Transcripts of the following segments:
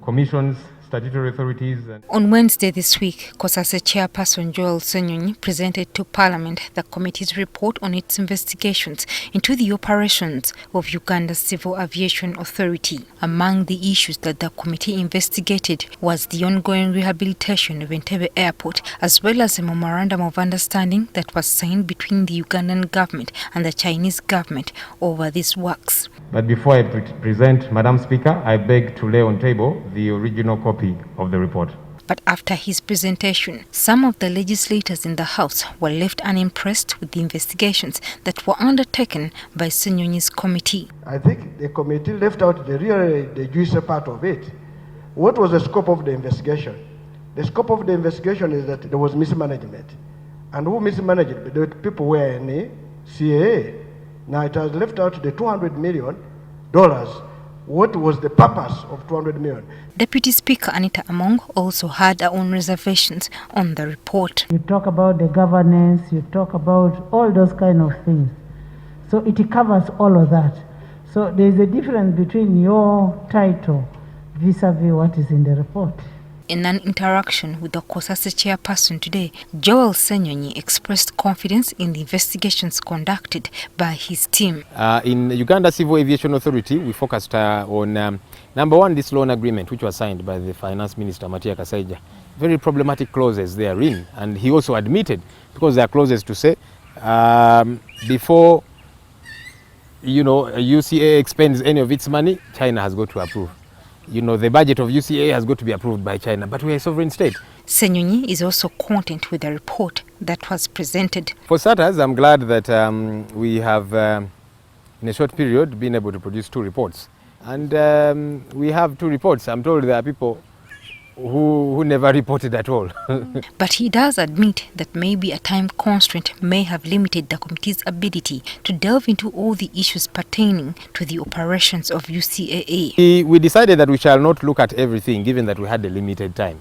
commissions, statutory authorities. On Wednesday this week, COSASE chairperson Joel Ssenyonyi presented to Parliament the committee's report on its investigations into the operations of Uganda Civil Aviation Authority. Among the issues that the committee investigated was the ongoing rehabilitation of Entebbe Airport, as well as a memorandum of understanding that was signed between the Ugandan government and the Chinese government over these works. But before I present, Madam Speaker, I beg to lay on table the original copy of the report. But after his presentation, some of the legislators in the House were left unimpressed with the investigations that were undertaken by Ssenyonyi's committee. I think the committee left out the juicy part of it. What was the scope of the investigation? The scope of the investigation is that there was mismanagement. And who mismanaged? The people were in the CAA. Now it has left out the $200 million. What was the purpose of $200 million? Deputy Speaker Anita Among also had her own reservations on the report. You talk about the governance, you talk about all those kind of things. So it covers all of that. So there is a difference between your title vis-a-vis what is in the report. In an interaction with the COSASE chairperson today, Joel Ssenyonyi expressed confidence in the investigations conducted by his team. In Uganda Civil Aviation Authority, we focused on, number one, this loan agreement, which was signed by the Finance Minister, Matia Kasaija. Very problematic clauses therein, and he also admitted, because there are clauses to say, before UCA expends any of its money, China has got to approve. The budget of UCA has got to be approved by China, but we are a sovereign state. Ssenyonyi is also content with the report that was presented. For starters, I'm glad that we have, in a short period, been able to produce 2 reports. And we have 2 reports. I'm told there are people who never reported at all. But he does admit that maybe a time constraint may have limited the committee's ability to delve into all the issues pertaining to the operations of UCAA. We decided that we shall not look at everything, given that we had a limited time.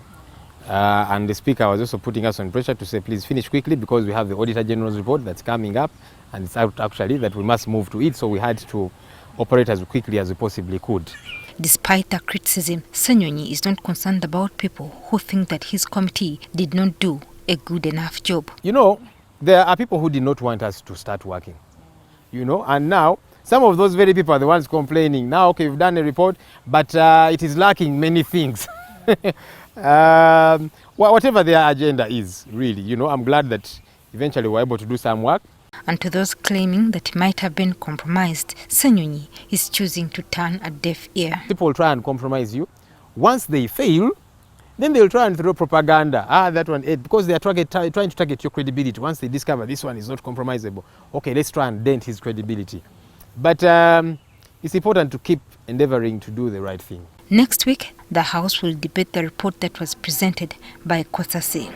And the Speaker was also putting us on pressure to say, please finish quickly, because we have the Auditor General's report that's coming up, and it's out actually that we must move to it, so we had to operate as quickly as we possibly could. Despite the criticism, Ssenyonyi is not concerned about people who think that his committee did not do a good enough job. There are people who did not want us to start working, and now some of those very people are the ones complaining. Now, okay, we've done a report, but it is lacking many things. Whatever their agenda is, really, I'm glad that eventually we're able to do some work. And to those claiming that it might have been compromised, Ssenyonyi is choosing to turn a deaf ear. People try and compromise you. Once they fail, then they'll try and throw propaganda. That one, because they are trying to target your credibility. Once they discover this one is not compromisable, okay, let's try and dent his credibility. But it's important to keep endeavoring to do the right thing. Next week, the House will debate the report that was presented by COSASE.